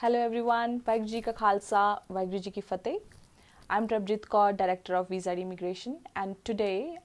Hello everyone, Waheguru Ji Ka Khalsa, Waheguru Ji Ki Fateh. I'm Prabjit Kaur, Director of Visa Immigration, and today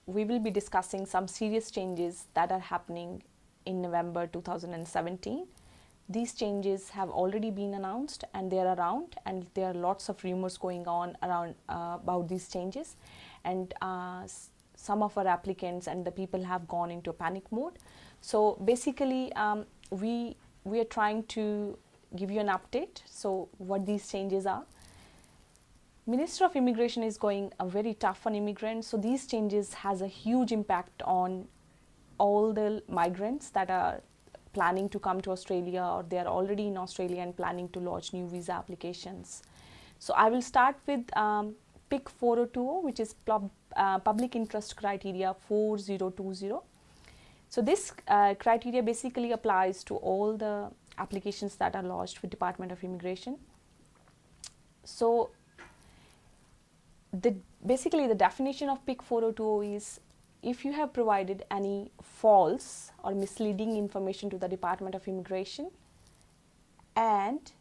we will be discussing some serious changes that are happening in November 2017. These changes have already been announced and they are around, and there are lots of rumors going on around about these changes, and some of our applicants and the people have gone into a panic mode. So basically, we are trying to give you an update. So what these changes are. Minister of Immigration is going very tough on immigrants. So these changes has a huge impact on all the migrants that are planning to come to Australia, or they are already in Australia and planning to launch new visa applications. So I will start with PIC 4020, which is Public Interest Criteria 4020. So this criteria basically applies to all the applications that are lodged with Department of Immigration. So basically the definition of PIC 4020 is if you have provided any false or misleading information to the Department of Immigration, and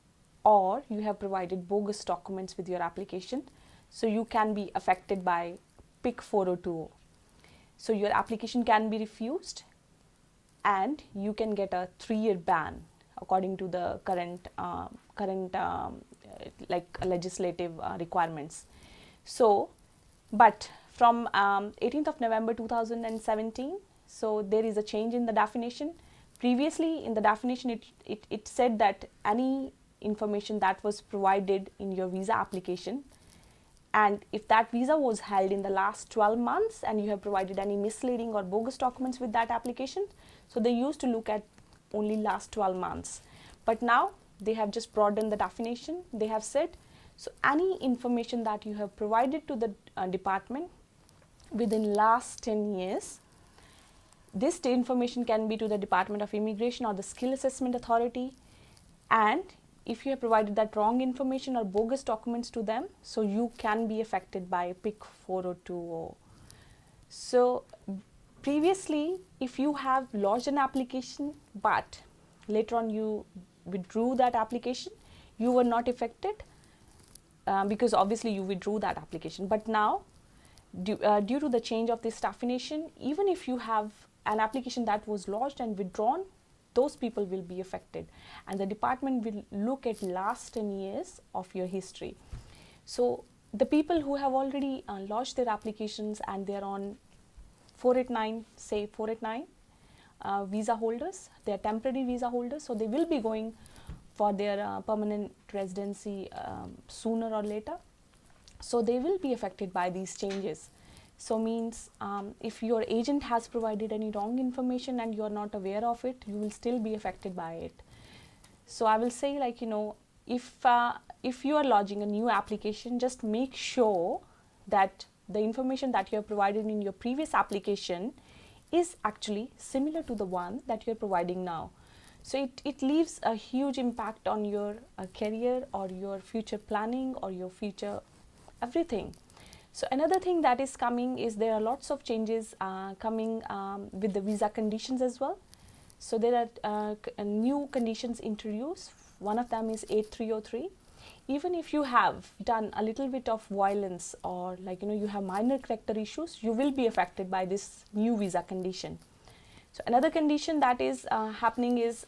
or you have provided bogus documents with your application, so you can be affected by PIC 4020. So your application can be refused and you can get a 3-year ban according to the current legislative requirements. So, but from 18th of November 2017, so there is a change in the definition. Previously in the definition it said that any information that was provided in your visa application, and if that visa was held in the last 12 months and you have provided any misleading or bogus documents with that application, so they used to look at only last 12 months. But now they have just broadened the definition. They have said, so any information that you have provided to the department within last 10 years, this information can be to the Department of Immigration or the Skill Assessment Authority, and if you have provided that wrong information or bogus documents to them, so you can be affected by PIC 4020. So previously, if you have lodged an application but later on you withdrew that application, you were not affected because obviously you withdrew that application. But now, due to the change of this definition, even if you have an application that was lodged and withdrawn, those people will be affected, and the department will look at last 10 years of your history. So the people who have already lodged their applications and they are on 489, say 489 visa holders, they are temporary visa holders, so they will be going for their permanent residency sooner or later. So they will be affected by these changes. So means if your agent has provided any wrong information and you are not aware of it, you will still be affected by it. So I will say, like, you know, if you are lodging a new application, just make sure that the information that you have provided in your previous application is actually similar to the one that you are providing now. So it leaves a huge impact on your career or your future planning or your future everything. So another thing that is coming is there are lots of changes coming with the visa conditions as well. So there are new conditions introduced. One of them is 8303. Even if you have done a little bit of violence or, like, you know, you have minor character issues, you will be affected by this new visa condition. So another condition that is happening is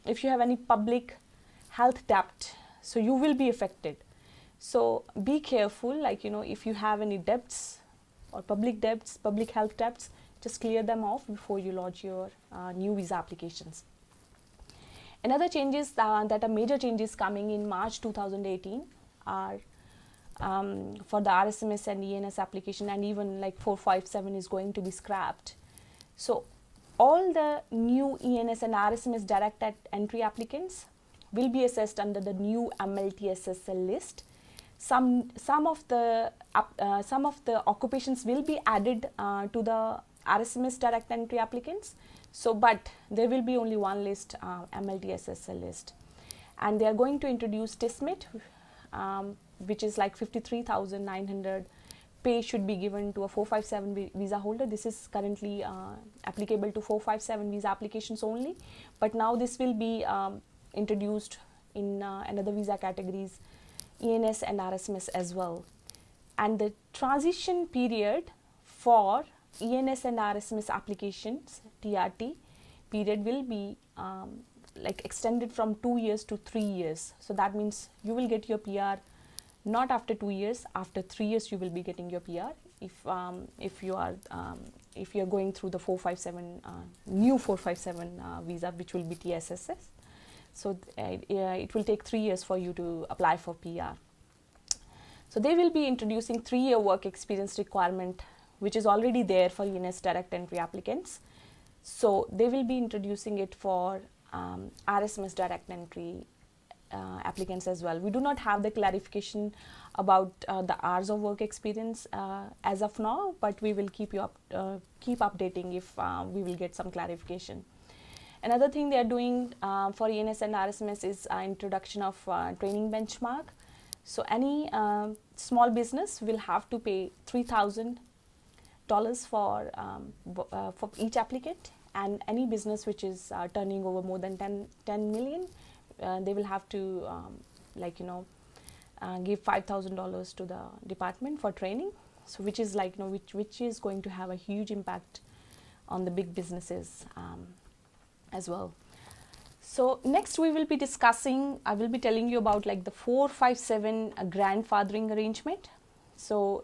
if you have any public health debt, so you will be affected. So be careful, like, you know, if you have any debts or public debts, public health debts, just clear them off before you lodge your new visa applications. Another changes that are major changes coming in March 2018 are for the RSMS and ENS application, and even like 457 is going to be scrapped. So all the new ENS and RSMS direct entry applicants will be assessed under the new MLTSSL list. Some of the occupations will be added to the RSMS direct entry applicants. So, but there will be only one list, MLTSSL list, and they are going to introduce TISMIT, which is like 53,900 pay should be given to a 457 visa holder. This is currently applicable to 457 visa applications only, but now this will be introduced in another visa categories, ENS and RSMS as well. And the transition period for ENS and RSMS applications, TRT period, will be like extended from 2 years to 3 years. So that means you will get your PR not after 2 years, after 3 years you will be getting your PR if you are going through the 457 new 457 visa, which will be TSSS. So it will take 3 years for you to apply for PR. So they will be introducing 3-year work experience requirement, which is already there for ENS direct entry applicants. So they will be introducing it for RSMS direct entry applicants as well. We do not have the clarification about the hours of work experience as of now, but we will keep updating if we will get some clarification. Another thing they are doing for ENS and RSMS is introduction of training benchmark. So any small business will have to pay $3,000 for each applicant, and any business which is turning over more than 10 million, they will have to give $5,000 to the department for training. So which is which is going to have a huge impact on the big businesses as well. So next we will be discussing, I will be telling you about like the 457 grandfathering arrangement. So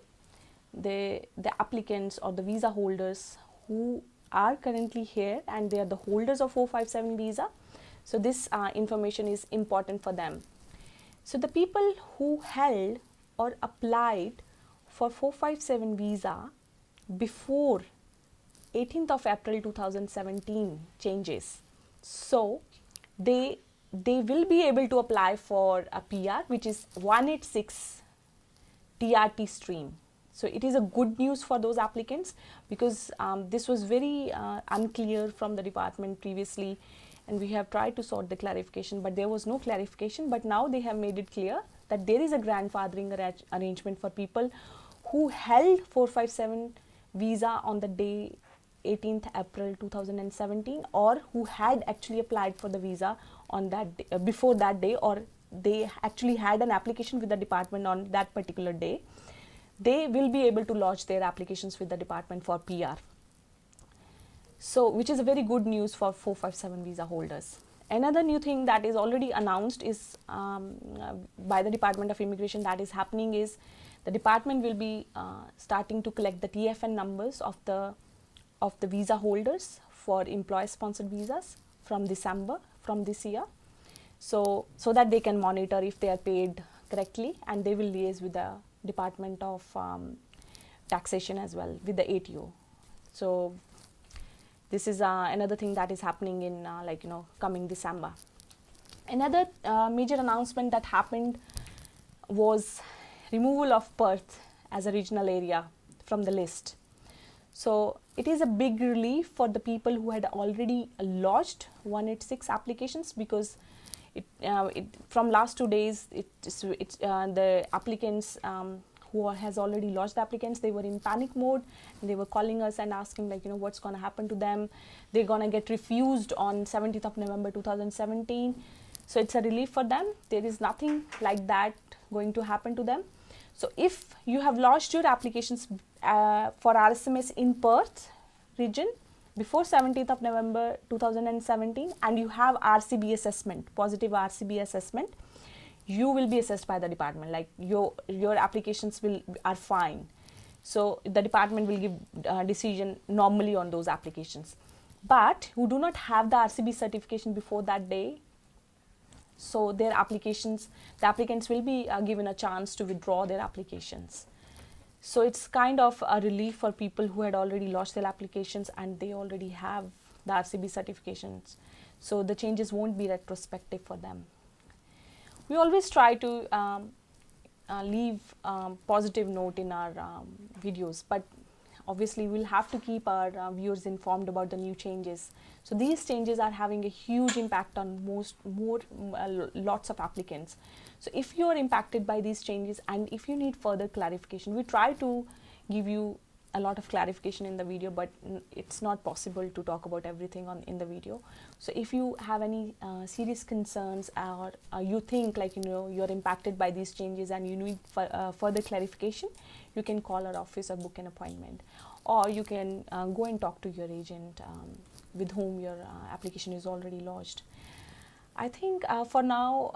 the applicants or the visa holders who are currently here and they are the holders of 457 visa. So this information is important for them. So the people who held or applied for 457 visa before 18th of April 2017 changes. So they will be able to apply for a PR, which is 186 TRT stream. So it is a good news for those applicants, because this was very unclear from the department previously, and we have tried to sort the clarification, but there was no clarification. But now they have made it clear that there is a grandfathering arrangement for people who held 457 visa on the day 18th April 2017, or who had actually applied for the visa on that day, before that day, or they actually had an application with the department on that particular day. They will be able to lodge their applications with the department for PR. So which is a very good news for 457 visa holders. Another new thing that is already announced is by the Department of Immigration that is happening is the department will be starting to collect the TFN numbers of the visa holders for employer sponsored visas from December from this year, so that they can monitor if they are paid correctly, and they will liaise with the Department of Taxation as well, with the ATO. So this is another thing that is happening in coming December. Another major announcement that happened was removal of Perth as a regional area from the list. So it is a big relief for the people who had already lodged 186 applications, because from last 2 days the applicants who has already lodged the applicants, they were in panic mode, and they were calling us and asking what's going to happen to them. They're going to get refused on 17th of November 2017. So it's a relief for them. There is nothing like that going to happen to them. So if you have lodged your applications for RSMS in Perth region before 17th of November 2017, and you have RCB assessment, positive RCB assessment, you will be assessed by the department, like your applications are fine. So the department will give decision normally on those applications. But who do not have the RCB certification before that day, so the applicants will be given a chance to withdraw their applications. So it's kind of a relief for people who had already lodged their applications and they already have the RCB certifications. So the changes won't be retrospective for them. We always try to leave positive note in our videos, but obviously we'll have to keep our viewers informed about the new changes. So these changes are having a huge impact on lots of applicants. So if you are impacted by these changes and if you need further clarification, we try to give you a lot of clarification in the video, but it's not possible to talk about everything in the video. So if you have any serious concerns, or you think like you're impacted by these changes and you need further clarification, you can call our office or book an appointment, or you can go and talk to your agent with whom your application is already lodged. I think for now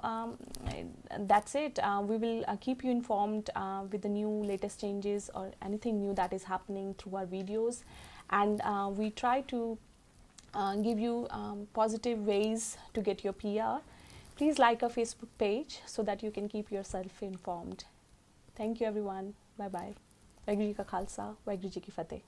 that's it. We will keep you informed with the new latest changes or anything new that is happening through our videos, and we try to give you positive ways to get your PR. Please like our Facebook page so that you can keep yourself informed. Thank you everyone. Bye bye. Waheguru ji का खालसा, वाहिगुरू जी की फतेह.